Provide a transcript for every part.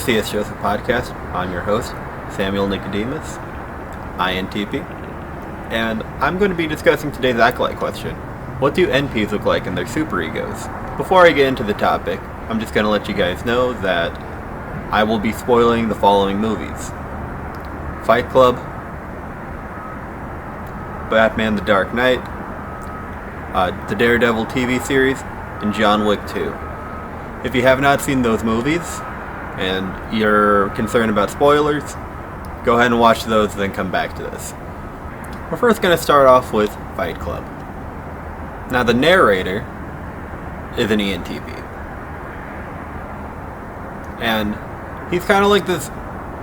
C.S. Joseph Podcast. I'm your host, Samuel Nicodemus, INTP, and I'm going to be discussing today's Acolyte question. What do NPs look like in their superegos? Before I get into the topic, I'm just going to let you guys know that I will be spoiling the following movies: Fight Club, Batman the Dark Knight, the Daredevil TV series, and John Wick 2. If you have not seen those movies, and you're concerned about spoilers, go ahead and watch those and then come back to this. We're first going to start off with Fight Club. Now the narrator is an ENTP. And he's kind of like this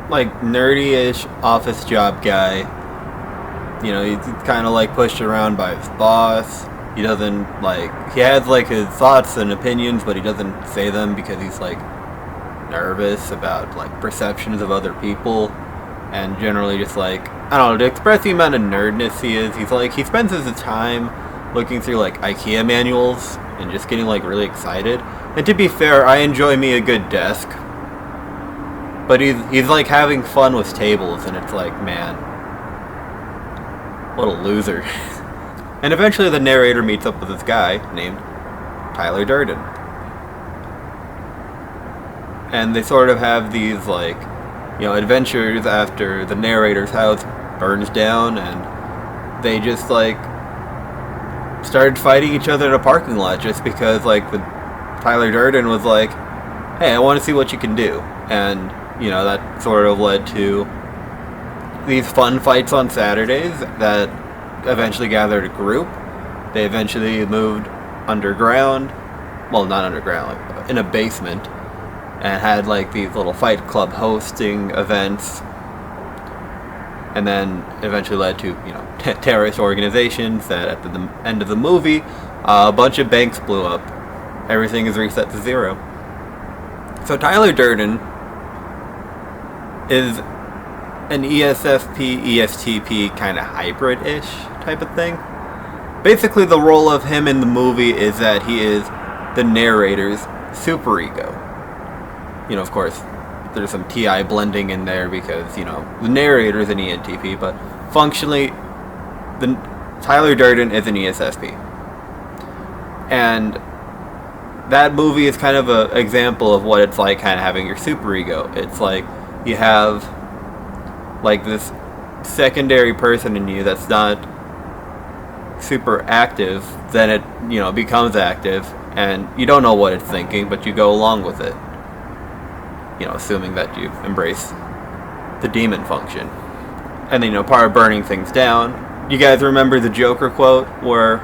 nerdy-ish office job guy. You know, he's kind of pushed around by his boss. He doesn't he has his thoughts and opinions, but he doesn't say them because he's nervous about perceptions of other people, and generally just I don't know, to express the amount of nerdness he is, he spends his time looking through IKEA manuals and just getting really excited. And to be fair, I enjoy me a good desk, but he's having fun with tables, and it's man, what a loser. And eventually the narrator meets up with this guy named Tyler Durden. And they sort of have these, adventures after the narrator's house burns down, and they just, started fighting each other in a parking lot just because, the Tyler Durden was hey, I want to see what you can do. And, that sort of led to these fun fights on Saturdays that eventually gathered a group. They eventually moved underground. Well, not underground, in a basement. And had these little Fight Club hosting events. And then eventually led to, terrorist organizations that at the end of the movie, a bunch of banks blew up. Everything is reset to zero. So Tyler Durden is an ESFP, ESTP kind of hybrid-ish type of thing. Basically, the role of him in the movie is that he is the narrator's superego. Of course, there's some TI blending in there because, the narrator is an ENTP, but functionally, Tyler Durden is an ESFP. And that movie is kind of an example of what it's like kind of having your superego. It's you have this secondary person in you that's not super active, then it, becomes active, and you don't know what it's thinking, but you go along with it. Assuming that you embrace the demon function. And then, part of burning things down. You guys remember the Joker quote where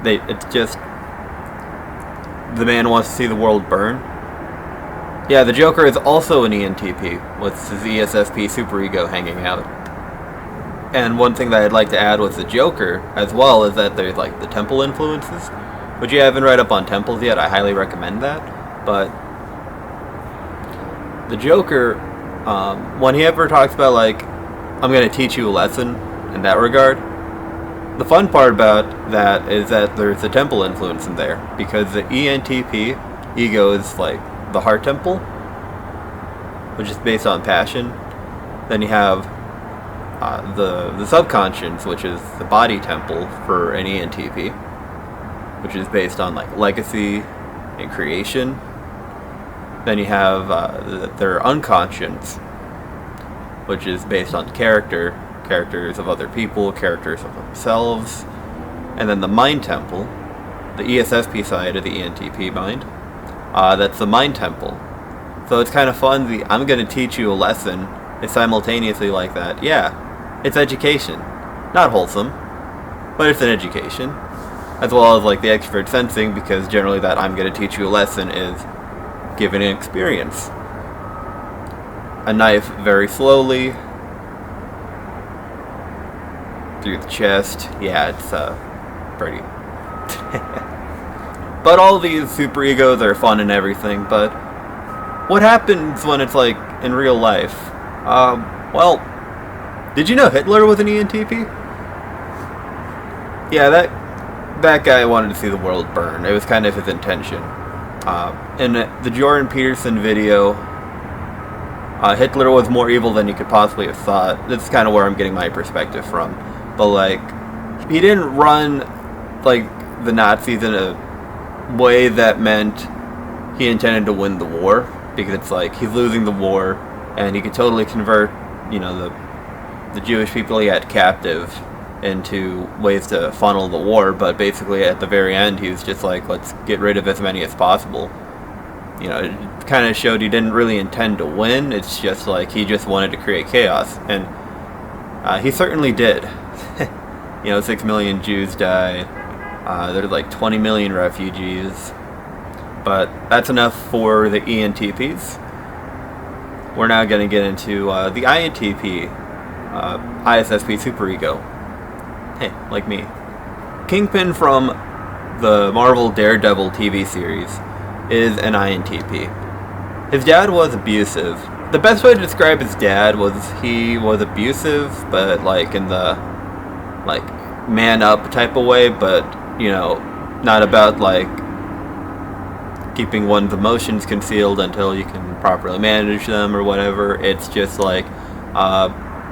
it's just, the man wants to see the world burn? Yeah, the Joker is also an ENTP, with his ESFP superego hanging out. And one thing that I'd like to add with the Joker, as well, is that there's, the temple influences, which you haven't read up on temples yet. I highly recommend that. But the Joker, when he ever talks about, I'm going to teach you a lesson in that regard, the fun part about that is that there's a temple influence in there, because the ENTP ego is, the heart temple, which is based on passion. Then you have the subconscious, which is the body temple for an ENTP, which is based on legacy and creation. Then you have their unconscious, which is based on characters of other people, characters of themselves. And then the mind temple, the ESFP side of the ENTP mind, that's the mind temple. So it's kind of fun. I'm going to teach you a lesson is simultaneously like that. Yeah, it's education. Not wholesome, but it's an education. As well as the expert sensing, because generally that I'm going to teach you a lesson is given an experience. A knife very slowly through the chest. Yeah, it's pretty. But all these superegos are fun and everything, but what happens when it's in real life? Well, did you know Hitler was an ENTP? Yeah, that guy wanted to see the world burn. It was kind of his intention. In the Jordan Peterson video, Hitler was more evil than you could possibly have thought. That's kind of where I'm getting my perspective from. But, like, he didn't run, like, the Nazis in a way that meant he intended to win the war. Because it's like, he's losing the war, and he could totally convert, you know, the Jewish people he had captive into ways to funnel the war. But basically, at the very end, he was just like, let's get rid of as many as possible. You know, it kind of showed he didn't really intend to win. It's just like he just wanted to create chaos, and he certainly did. You know, 6 million Jews died. There's like 20 million refugees. But that's enough for the ENTPs. We're now going to get into the INTP, ISSP Superego. Hey, like me. Kingpin from the Marvel Daredevil TV series is an INTP. His dad was abusive. The best way to describe his dad was he was abusive, but like in the like man up type of way, but you know, not about like keeping one's emotions concealed until you can properly manage them or whatever. It's just like,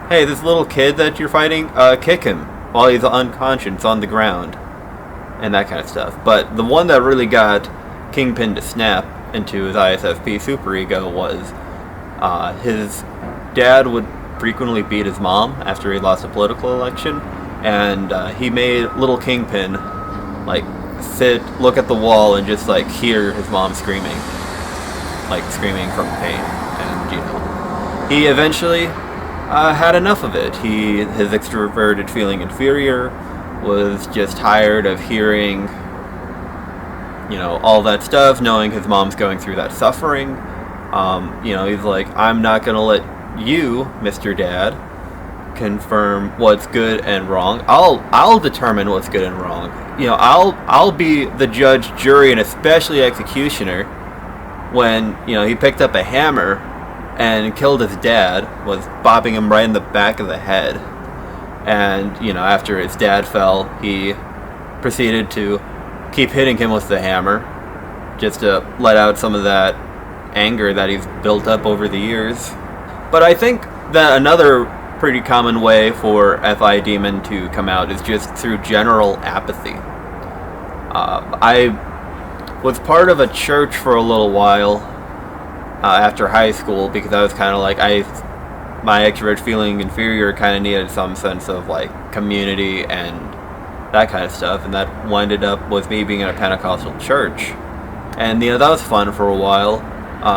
hey, this little kid that you're fighting, kick him while he's unconscious on the ground, and that kind of stuff. But the one that really got Kingpin to snap into his ISFP superego was his dad would frequently beat his mom after he lost a political election, and he made little Kingpin like sit, look at the wall, and just like hear his mom screaming, like screaming from pain. And you know, he eventually had enough of it. His extroverted feeling inferior was just tired of hearing, you know, all that stuff, knowing his mom's going through that suffering. You know, he's like, I'm not gonna let you, Mr. Dad, confirm what's good and wrong. I'll determine what's good and wrong. You know, I'll be the judge, jury, and especially executioner. When, you know, he picked up a hammer and killed his dad, was bopping him right in the back of the head. And, you know, after his dad fell, he proceeded to keep hitting him with the hammer, just to let out some of that anger that he's built up over the years. But I think that another pretty common way for FI Demon to come out is just through general apathy. I was part of a church for a little while after high school, because I was kind of like, my extrovert feeling inferior kind of needed some sense of like community and that kind of stuff, and that winded up with me being in a Pentecostal church. And you know, that was fun for a while.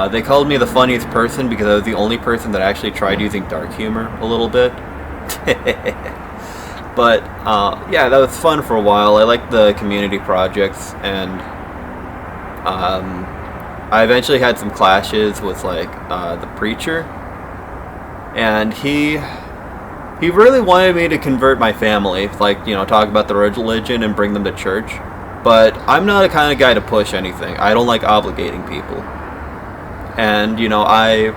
They called me the funniest person because I was the only person that actually tried using dark humor a little bit. But yeah, that was fun for a while. I liked the community projects, and I eventually had some clashes with like the preacher, and he really wanted me to convert my family, like, you know, talk about the religion and bring them to church. But I'm not the kind of guy to push anything. I don't like obligating people. And, you know, I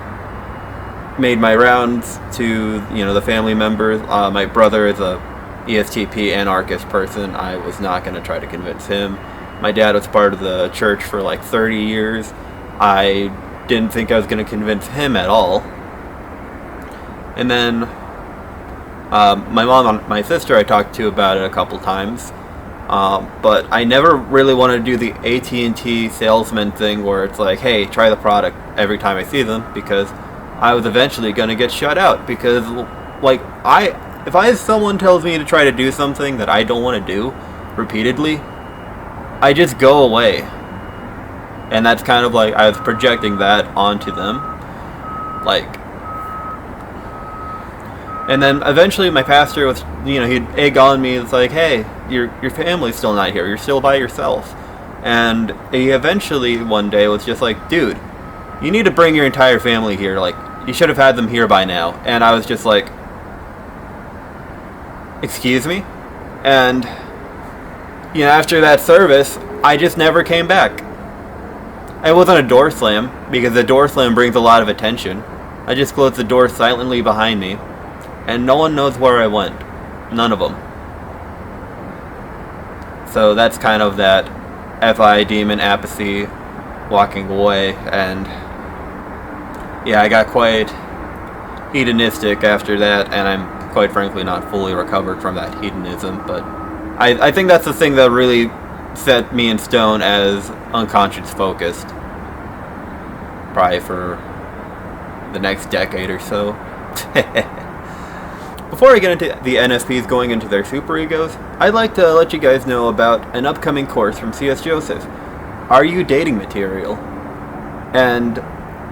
made my rounds to, you know, the family members. My brother is a ESTP anarchist person. I was not going to try to convince him. My dad was part of the church for like 30 years. I didn't think I was going to convince him at all. And then my mom and my sister I talked to about it a couple times. But I never really wanted to do the AT&T salesman thing where it's like, hey, try the product every time I see them, because I was eventually going to get shut out. Because, like, if someone tells me to try to do something that I don't want to do repeatedly, I just go away. And that's kind of like I was projecting that onto them. Like, and then eventually my pastor was, you know, he'd egg on me. It's like, hey, your family's still not here. You're still by yourself. And he eventually one day was just like, dude, you need to bring your entire family here. Like, you should have had them here by now. And I was just like, excuse me? And, you know, after that service, I just never came back. It wasn't a door slam, because the door slam brings a lot of attention. I just closed the door silently behind me, and no one knows where I went. None of them. So that's kind of that FI demon apathy walking away. And yeah, I got quite hedonistic after that, and I'm quite frankly not fully recovered from that hedonism, but I think that's the thing that really set me in stone as unconscious focused, probably for the next decade or so. Before I get into the NFPs going into their superegos, I'd like to let you guys know about an upcoming course from C.S. Joseph. Are you dating material? And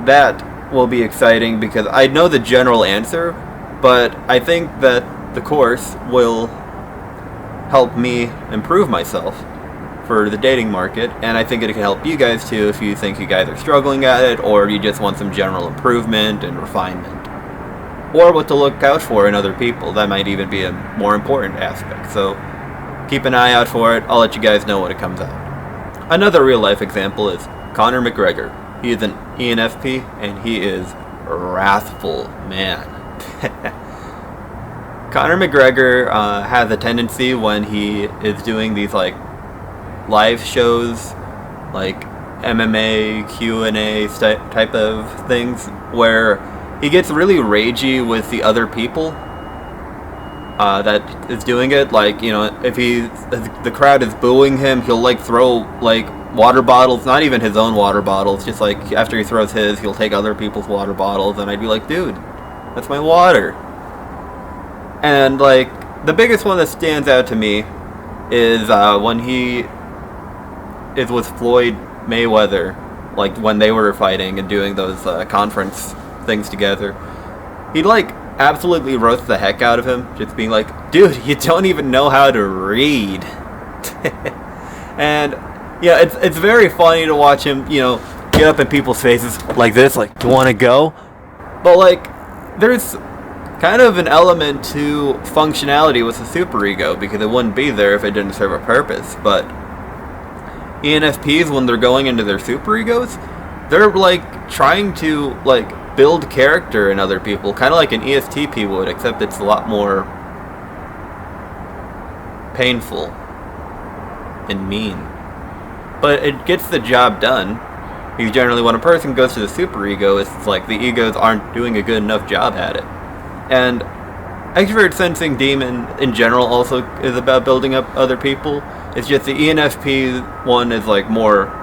that will be exciting because I know the general answer, but I think that the course will help me improve myself for the dating market, and I think it can help you guys too if you think you guys are struggling at it, or you just want some general improvement and refinement. Or what to look out for in other people. That might even be a more important aspect. So keep an eye out for it. I'll let you guys know when it comes out. Another real life example is Conor McGregor. He is an ENFP and he is a wrathful man. Conor McGregor has a tendency when he is doing these like live shows, like MMA, Q&A type of things, where he gets really ragey with the other people that is doing it. Like, you know, if the crowd is booing him, he'll like throw like water bottles, not even his own water bottles, just like after he throws his, he'll take other people's water bottles, and I'd be like, dude, that's my water. And like the biggest one that stands out to me is when he is with Floyd Mayweather, like when they were fighting and doing those conference things together. He'd like absolutely roast the heck out of him, just being like, dude, you don't even know how to read. And yeah, it's very funny to watch him, you know, get up in people's faces like this, like, you want to go? But like, there's kind of an element to functionality with the superego, because it wouldn't be there if it didn't serve a purpose. But ENFPs, when they're going into their superegos, they're like trying to like build character in other people, kind of like an ESTP would, except it's a lot more painful and mean. But it gets the job done. Because generally when a person goes to the superego, it's like the egos aren't doing a good enough job at it. And extrovert sensing demon in general also is about building up other people. It's just the ENFP one is like more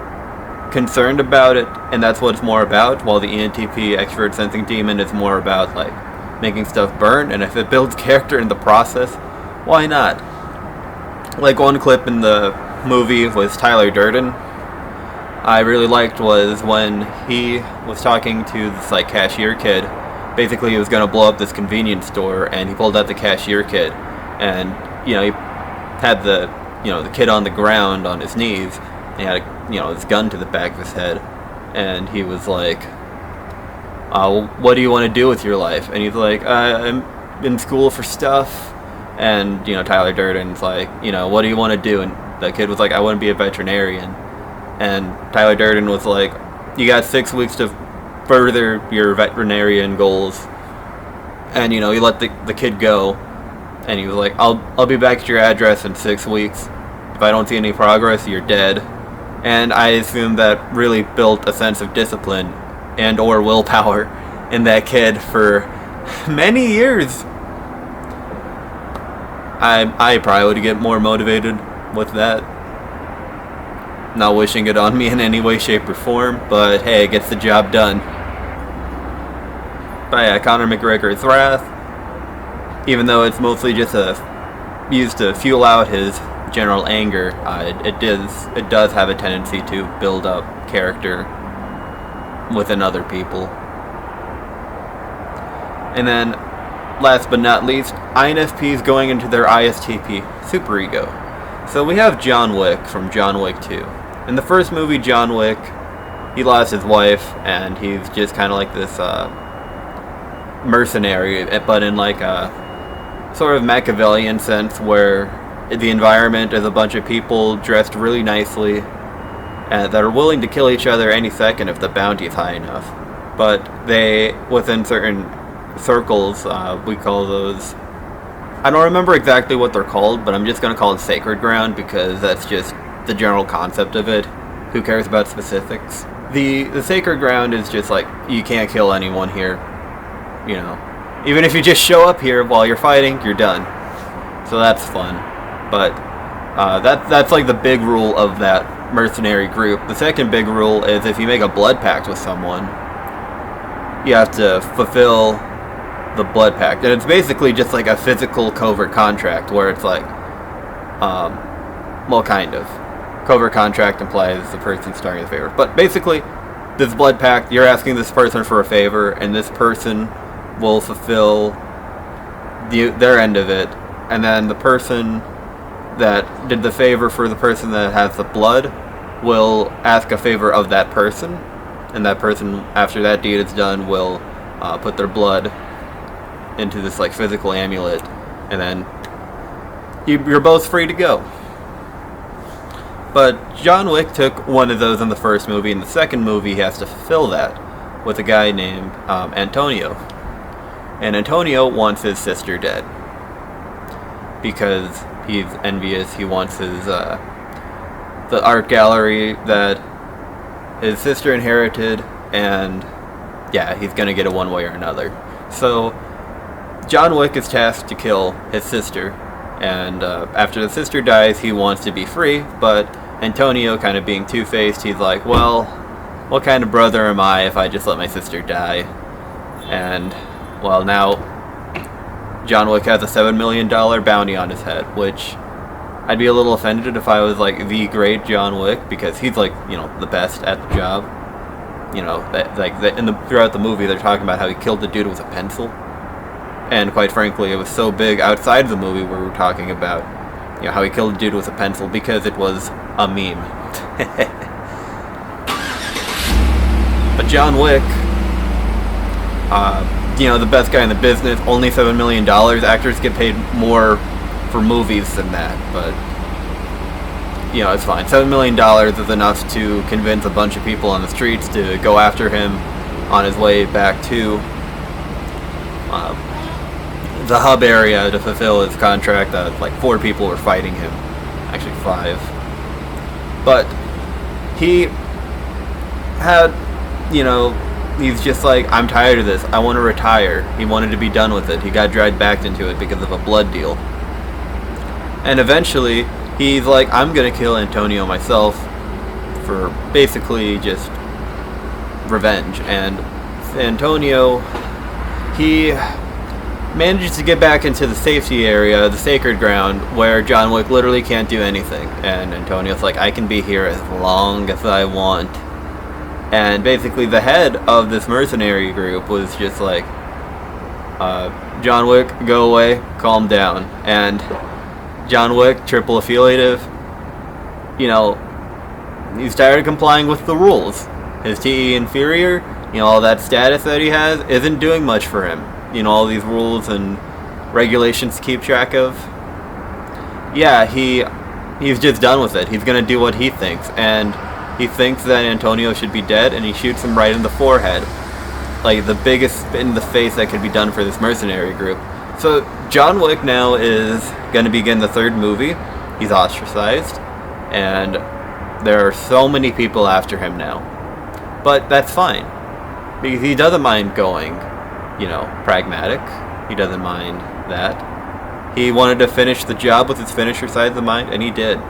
concerned about it, and that's what it's more about, while the ENTP extrovert sensing demon is more about like making stuff burn, and if it builds character in the process, why not? Like one clip in the movie with Tyler Durden I really liked was when he was talking to this like cashier kid. Basically he was going to blow up this convenience store, and he pulled out the cashier kid, and you know, he had the kid on the ground on his knees. He had his gun to the back of his head, and he was like, what do you want to do with your life? And he's like, I'm in school for stuff. And Tyler Durden's like, what do you want to do? And the kid was like, I want to be a veterinarian. And Tyler Durden was like, you got 6 weeks to further your veterinarian goals. And he let the kid go, and he was like, I'll be back at your address in 6 weeks. If I don't see any progress, you're dead. And I assume that really built a sense of discipline and or willpower in that kid for many years. I probably would get more motivated with that. Not wishing it on me in any way, shape, or form, but hey, it gets the job done. But yeah, Conor McGregor's wrath, even though it's mostly just used to fuel out his general anger, it does have a tendency to build up character within other people. And then, last but not least, INFPs going into their ISTP superego. So we have John Wick from John Wick 2. In the first movie, John Wick, he lost his wife, and he's just kind of like this mercenary, but in like a sort of Machiavellian sense, where the environment is a bunch of people dressed really nicely that are willing to kill each other any second if the bounty is high enough. But they, within certain circles, we call those, I don't remember exactly what they're called, but I'm just going to call it sacred ground because that's just the general concept of it. Who cares about specifics? The sacred ground is just like, you can't kill anyone here. Even if you just show up here while you're fighting, you're done. So that's fun. But that's like the big rule of that mercenary group. The second big rule is if you make a blood pact with someone, you have to fulfill the blood pact. And it's basically just like a physical covert contract where it's like, well, kind of. Covert contract implies the person's starting the favor. But basically, this blood pact, you're asking this person for a favor, and this person will fulfill their end of it. And then the person that did the favor for the person that has the blood will ask a favor of that person. And that person, after that deed is done, will put their blood into this like physical amulet. And then you're both free to go. But John Wick took one of those in the first movie. In the second movie, he has to fulfill that with a guy named Antonio. And Antonio wants his sister dead. Because he's envious. He wants his the art gallery that his sister inherited. And yeah, he's going to get it one way or another. So John Wick is tasked to kill his sister. And after the sister dies, he wants to be free, but Antonio, kind of being two-faced, he's like, well, what kind of brother am I if I just let my sister die? And, well, now John Wick has a $7 million bounty on his head, which I'd be a little offended if I was, like, the great John Wick, because he's, like, you know, the best at the job. You know, throughout the movie, they're talking about how he killed the dude with a pencil. And quite frankly, it was so big outside of the movie where we were talking about, you know, how he killed a dude with a pencil because it was a meme. But John Wick, you know, the best guy in the business, only $7 million. Actors get paid more for movies than that, but, you know, it's fine. $7 million is enough to convince a bunch of people on the streets to go after him on his way back to the hub area to fulfill his contract. Like 4 people were fighting him. Actually 5. But he had, you know, he's just like, I'm tired of this. I want to retire. He wanted to be done with it. He got dragged back into it because of a blood deal. And eventually, he's like, I'm going to kill Antonio myself for basically just revenge. And Antonio, he manages to get back into the safety area, the sacred ground, where John Wick literally can't do anything. And Antonio's like, I can be here as long as I want. And basically the head of this mercenary group was just like, John Wick, go away, calm down. And John Wick, triple affiliative, you know, he's tired of complying with the rules. His TE inferior, you know, all that status that he has isn't doing much for him. You know, all these rules and regulations to keep track of. Yeah, he's just done with it. He's gonna do what he thinks, and he thinks that Antonio should be dead, and he shoots him right in the forehead. Like, the biggest spit in the face that could be done for this mercenary group. So, John Wick now is gonna begin the 3rd movie. He's ostracized, and there are so many people after him now. But that's fine, because he doesn't mind going, you know, pragmatic. He doesn't mind that. He wanted to finish the job with his finisher side of the mind, and he did.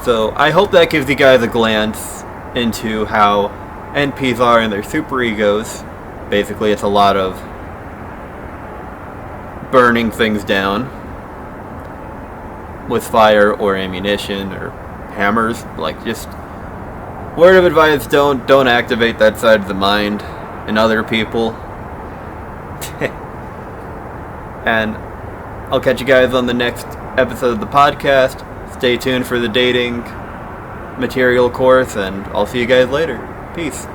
So I hope that gives you guys a glance into how NPs are in their superegos. Basically, it's a lot of burning things down with fire or ammunition or hammers. Like, just word of advice, don't activate that side of the mind in other people. And I'll catch you guys on the next episode of the podcast. Stay tuned for the dating material course, and I'll see you guys later. Peace.